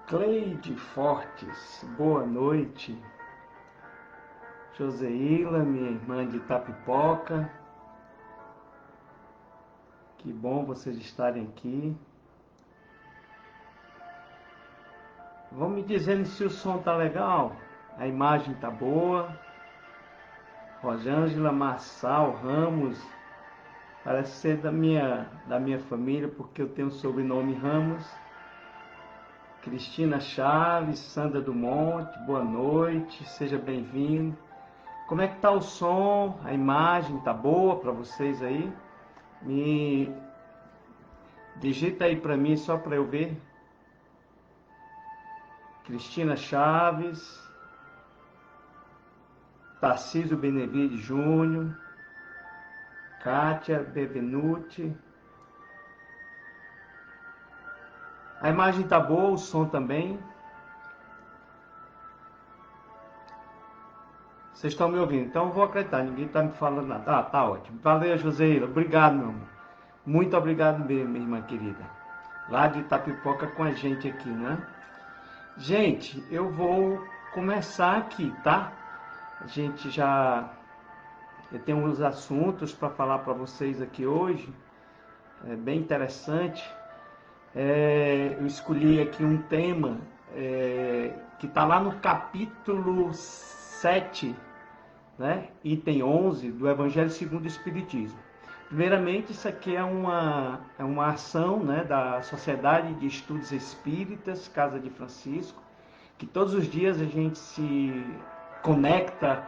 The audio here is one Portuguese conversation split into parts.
Cleide Fortes, boa noite. Joseila, minha irmã de Itapipoca, que bom vocês estarem aqui. Vão me dizendo se o som tá legal, a imagem tá boa. Rosângela Marçal Ramos, parece ser da minha família, porque eu tenho o sobrenome Ramos. Cristina Chaves, Sandra do Monte, boa noite, seja bem-vindo. Como é que tá o som? A imagem tá boa para vocês aí? Me digita aí para mim só para eu ver. Cristina Chaves, Tarcísio Benevides Júnior, Kátia Bevenuti. A imagem tá boa, o som também. Vocês estão me ouvindo? Então eu vou acreditar, ninguém está me falando nada. Ah, tá ótimo. Valeu, Joseila. Obrigado, meu amor. Muito obrigado mesmo, minha irmã querida. Lá de Itapipoca com a gente aqui, né? Gente, eu vou começar aqui, tá? Eu tenho uns assuntos para falar para vocês aqui hoje. É bem interessante. Eu escolhi aqui um tema que está lá no capítulo 7, né? Item 11 do Evangelho segundo o Espiritismo. Primeiramente, isso aqui é uma ação, né, da Sociedade de Estudos Espíritas, Casa de Francisco, que todos os dias a gente se conecta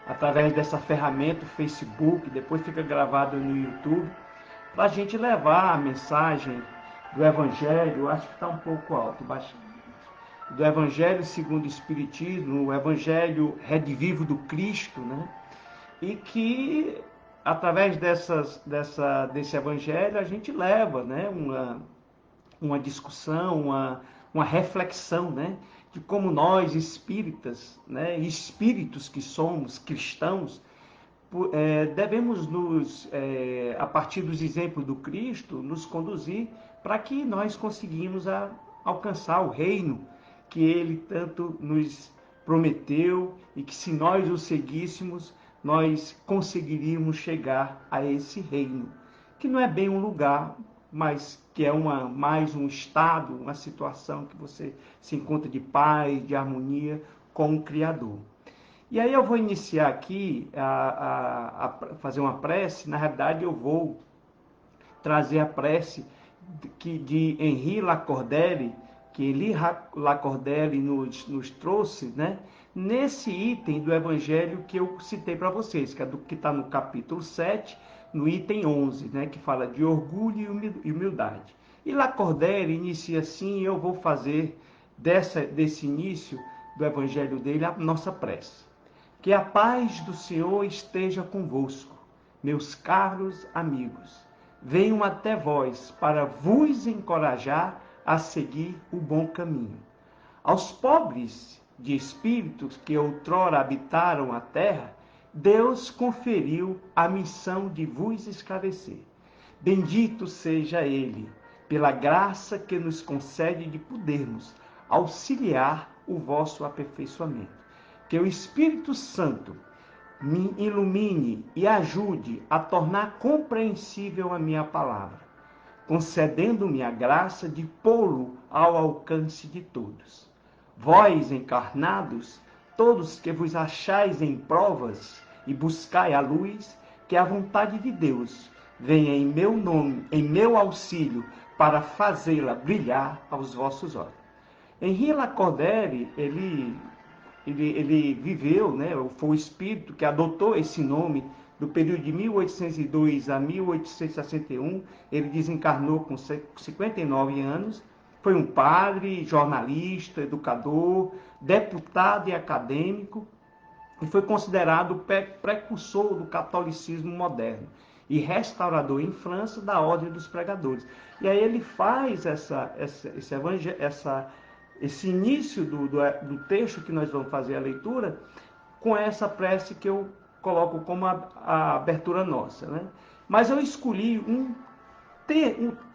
através dessa ferramenta, o Facebook, depois fica gravado no YouTube, para a gente levar a mensagem do Evangelho. Acho que está um pouco alto, do Evangelho segundo o Espiritismo, o Evangelho redivivo do Cristo, né? E que através desse evangelho a gente leva, né, uma discussão, uma reflexão, né, de como nós espíritas, né, espíritos que somos cristãos, devemos a partir dos exemplos do Cristo, nos conduzir para que nós conseguimos alcançar o reino que ele tanto nos prometeu e que, se nós o seguíssemos, nós conseguiríamos chegar a esse reino, que não é bem um lugar, mas que é mais um estado, uma situação que você se encontra de paz, de harmonia com o Criador. E aí eu vou iniciar aqui a fazer uma prece. Na realidade, eu vou trazer a prece de Henri Lacordaire, que Henri Lacordaire nos trouxe, né, nesse item do Evangelho que eu citei para vocês, que está no capítulo 7, no item 11, né, que fala de orgulho e humildade. E Lacordaire inicia assim, e eu vou fazer desse início do Evangelho dele a nossa prece. Que a paz do Senhor esteja convosco, meus caros amigos. Venho até vós para vos encorajar a seguir o bom caminho. Aos pobres de espíritos que outrora habitaram a terra, Deus conferiu a missão de vos esclarecer. Bendito seja Ele, pela graça que nos concede de podermos auxiliar o vosso aperfeiçoamento. Que o Espírito Santo me ilumine e ajude a tornar compreensível a minha palavra, concedendo-me a graça de pô-lo ao alcance de todos. Vós, encarnados, todos que vos achais em provas e buscai a luz, que a vontade de Deus venha em meu nome, em meu auxílio, para fazê-la brilhar aos vossos olhos. Henri Lacordaire, ele viveu, né, foi o espírito que adotou esse nome do período de 1802 a 1861, ele desencarnou com 59 anos, foi um padre, jornalista, educador, deputado e acadêmico, e foi considerado o precursor do catolicismo moderno e restaurador em França da Ordem dos Pregadores. E aí ele faz esse início do texto que nós vamos fazer a leitura com essa prece que eu coloco como a abertura nossa, né? Mas eu escolhi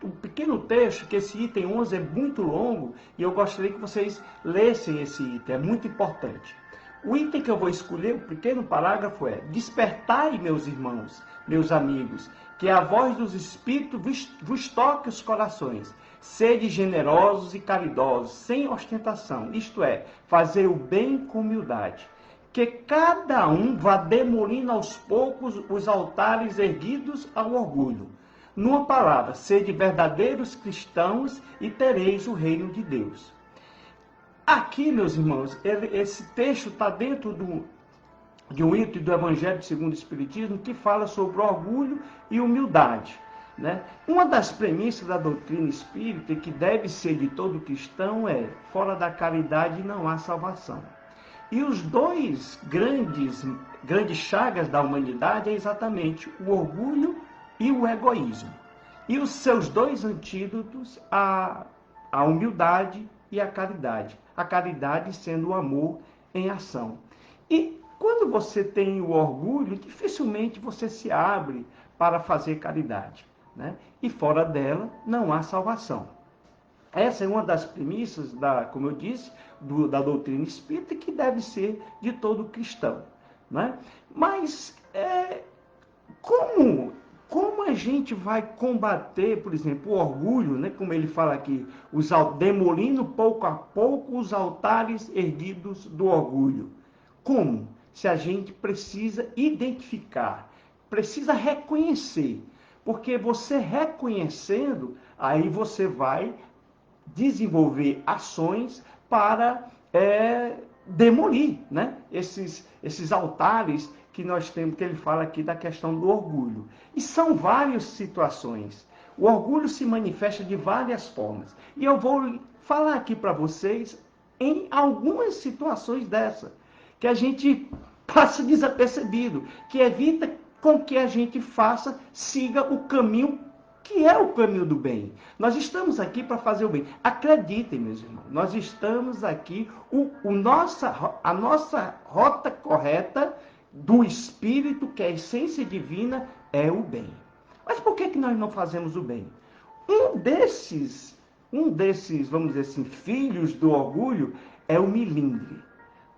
um pequeno texto, que esse item 11 é muito longo, e eu gostaria que vocês lessem esse item, é muito importante. O item que eu vou escolher, o pequeno parágrafo é: despertai, meus irmãos, meus amigos, que a voz dos Espíritos vos toque os corações. Sede generosos e caridosos, sem ostentação, isto é, fazer o bem com humildade. Que cada um vá demolindo aos poucos os altares erguidos ao orgulho. Numa palavra, sede verdadeiros cristãos e tereis o reino de Deus. Aqui, meus irmãos, esse texto está dentro de um item do Evangelho segundo o Espiritismo que fala sobre orgulho e humildade, né? Uma das premissas da doutrina espírita, que deve ser de todo cristão, é: fora da caridade não há salvação. E os dois grandes chagas da humanidade é exatamente o orgulho e o egoísmo. E os seus dois antídotos, a humildade e a caridade. A caridade sendo o amor em ação. E quando você tem o orgulho, dificilmente você se abre para fazer caridade, né? E fora dela não há salvação. Essa é uma das premissas, como eu disse, da doutrina espírita, que deve ser de todo cristão, né? Mas como a gente vai combater, por exemplo, o orgulho, né? Como ele fala aqui, demolindo pouco a pouco os altares erguidos do orgulho? Como? Se a gente precisa identificar, precisa reconhecer, porque você reconhecendo, aí você vai desenvolver ações para demolir, né? esses altares que nós temos, que ele fala aqui da questão do orgulho. E são várias situações. O orgulho se manifesta de várias formas. E eu vou falar aqui para vocês em algumas situações dessa, que a gente passa desapercebido, que evita com que a gente siga o caminho que é o caminho do bem. Nós estamos aqui para fazer o bem. Acreditem, meus irmãos, nós estamos aqui, a nossa rota correta do Espírito, que é a essência divina, é o bem. Mas por que nós não fazemos o bem? Um desses, vamos dizer assim, filhos do orgulho é o melindre,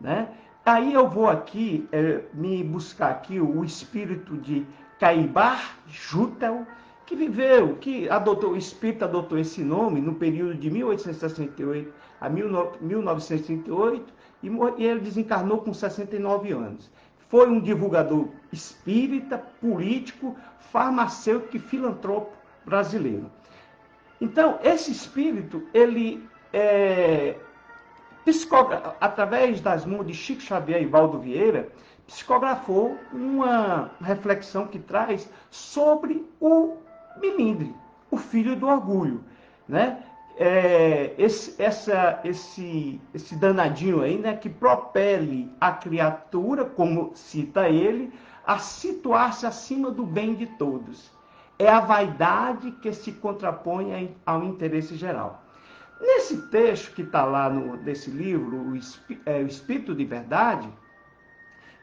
né? Aí eu vou aqui, me buscar aqui o espírito de Caibar Jutel, que o espírito adotou esse nome no período de 1868 a 1938, e ele desencarnou com 69 anos. Foi um divulgador espírita, político, farmacêutico e filantropo brasileiro. Então, esse espírito, ele através das mãos de Chico Xavier e Valdo Vieira, psicografou uma reflexão que traz sobre o melindre, o filho do orgulho, né? Esse danadinho aí, né, que propele a criatura, como cita ele, a situar-se acima do bem de todos. É a vaidade que se contrapõe ao interesse geral. Nesse texto que está lá nesse livro, o Espírito de Verdade,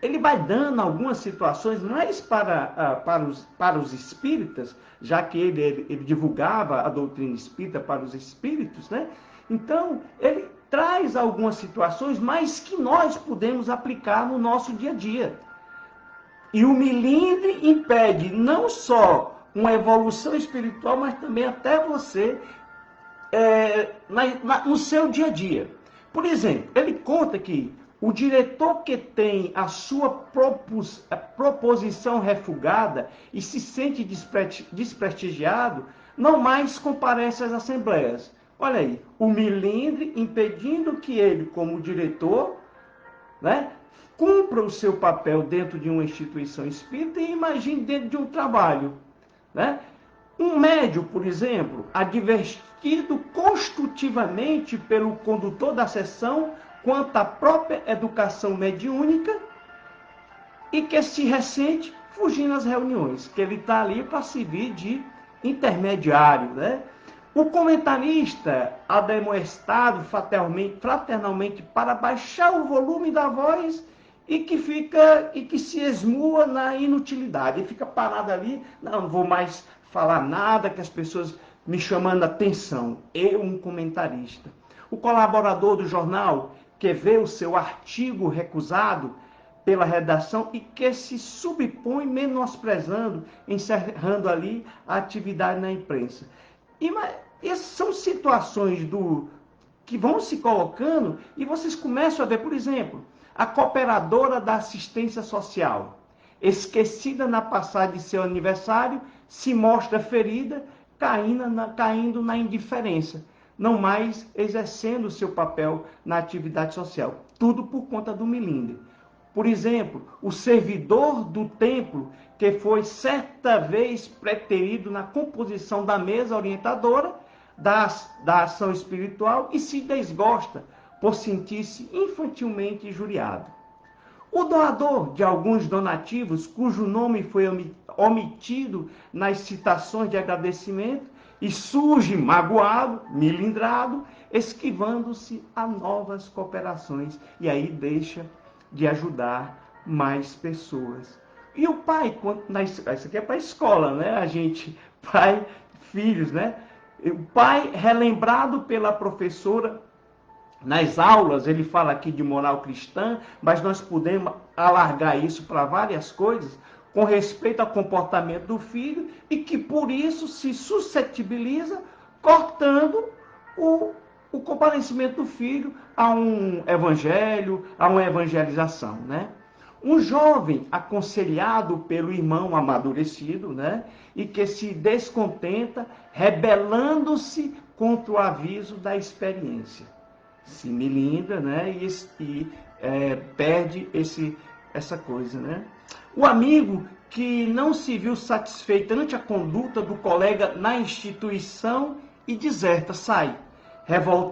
ele vai dando algumas situações mais para os espíritas, já que ele divulgava a doutrina espírita para os espíritos, né? Então, ele traz algumas situações, mas que nós podemos aplicar no nosso dia a dia. E o melindre impede não só uma evolução espiritual, mas também até você no seu dia a dia. Por exemplo, ele conta que o diretor que tem a sua proposição refugada e se sente desprestigiado, não mais comparece às assembleias. Olha aí, o melindre impedindo que ele, como diretor, né, cumpra o seu papel dentro de uma instituição espírita, e imagine dentro de um trabalho, né? Um médium, por exemplo, advertido construtivamente pelo condutor da sessão quanto à própria educação mediúnica, e que se ressente fugindo às reuniões, que ele está ali para servir de intermediário, né? O comentarista ademoestado fraternalmente para baixar o volume da voz e que se esmua na inutilidade, e fica parado ali: não vou mais falar nada, que as pessoas me chamando a atenção. Eu, um comentarista. O colaborador do jornal que vê o seu artigo recusado pela redação e que se subpõe menosprezando, encerrando ali a atividade na imprensa. Essas são situações que vão se colocando e vocês começam a ver, por exemplo, a cooperadora da assistência social, esquecida na passagem de seu aniversário, se mostra ferida, caindo na indiferença, não mais exercendo o seu papel na atividade social. Tudo por conta do milindre. Por exemplo, o servidor do templo, que foi certa vez preterido na composição da mesa orientadora da ação espiritual e se desgosta por sentir-se infantilmente injuriado. O doador de alguns donativos, cujo nome foi omitido nas citações de agradecimento, e surge magoado, milindrado, esquivando-se a novas cooperações, e aí deixa de ajudar mais pessoas. E o pai, isso aqui é para a escola, né? A gente, pai, filhos, né? O pai, relembrado pela professora, nas aulas, ele fala aqui de moral cristã, mas nós podemos alargar isso para várias coisas, com respeito ao comportamento do filho, e que por isso se suscetibiliza, cortando o comparecimento do filho a um evangelho, a uma evangelização, né? Um jovem aconselhado pelo irmão amadurecido, né? E que se descontenta, rebelando-se contra o aviso da experiência. Se melindra, né? E perde essa coisa, né? O amigo que não se viu satisfeito ante a conduta do colega na instituição e deserta, sai,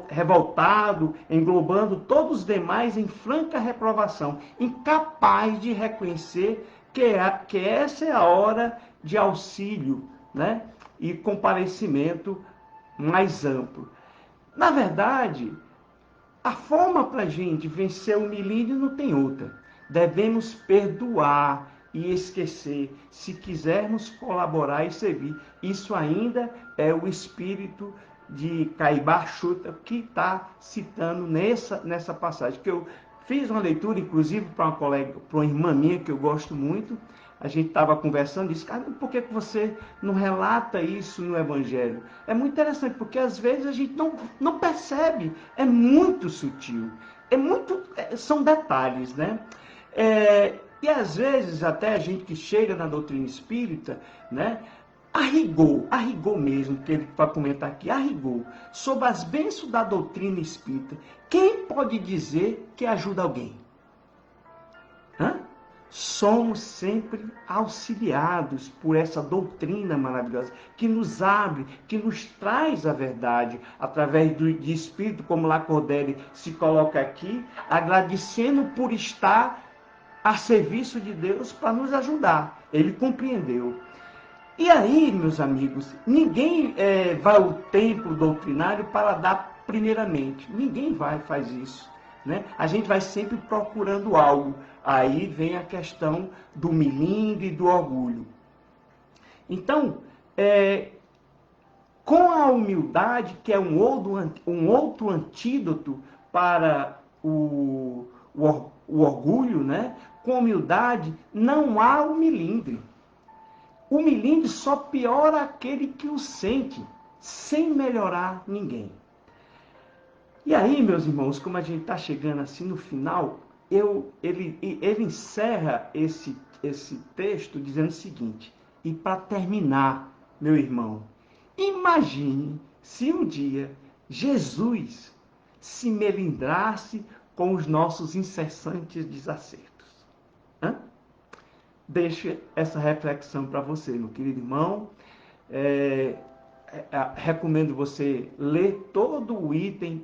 revoltado, englobando todos os demais em franca reprovação, incapaz de reconhecer que essa é a hora de auxílio, né? E comparecimento mais amplo. Na verdade, a forma para a gente vencer o milímetro não tem outra. Devemos perdoar e esquecer, se quisermos colaborar e servir. Isso ainda é o espírito de Caibar Chuta que está citando nessa passagem. Que eu fiz uma leitura, inclusive, para uma colega, para uma irmã minha que eu gosto muito. A gente estava conversando e disse, cara, por que você não relata isso no Evangelho? É muito interessante, porque às vezes a gente não percebe, é muito sutil, são detalhes, né? E às vezes até a gente que chega na doutrina espírita, né? A rigor mesmo, que ele vai comentar aqui, a rigor, sobre as bênçãos da doutrina espírita, quem pode dizer que ajuda alguém? Somos sempre auxiliados por essa doutrina maravilhosa, que nos abre, que nos traz a verdade, através de Espírito, como Lacordaire se coloca aqui, agradecendo por estar a serviço de Deus para nos ajudar. Ele compreendeu. E aí, meus amigos, ninguém vai ao templo doutrinário para dar primeiramente. Ninguém faz isso. Né? A gente vai sempre procurando algo. Aí vem a questão do milindre e do orgulho. Então, com a humildade, que é um outro antídoto para o orgulho, né? Com humildade não há o milindre. O milindre só piora aquele que o sente, sem melhorar ninguém. E aí, meus irmãos, como a gente está chegando assim no final, ele encerra esse texto dizendo o seguinte, e para terminar, meu irmão, imagine se um dia Jesus se melindrasse com os nossos incessantes desacertos. Deixo essa reflexão para você, meu querido irmão. Recomendo você ler todo o item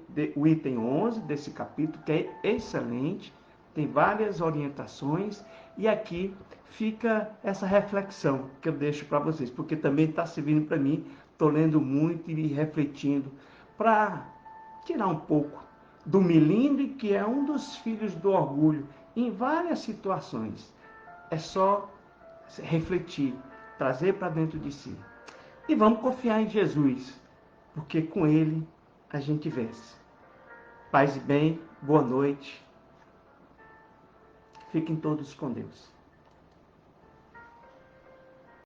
11 desse capítulo, que é excelente, tem várias orientações, e aqui fica essa reflexão que eu deixo para vocês, porque também está servindo para mim, estou lendo muito e refletindo, para tirar um pouco do milindre, que é um dos filhos do orgulho, em várias situações. É só refletir, trazer para dentro de si. E vamos confiar em Jesus, porque com Ele a gente vence. Paz e bem, boa noite. Fiquem todos com Deus.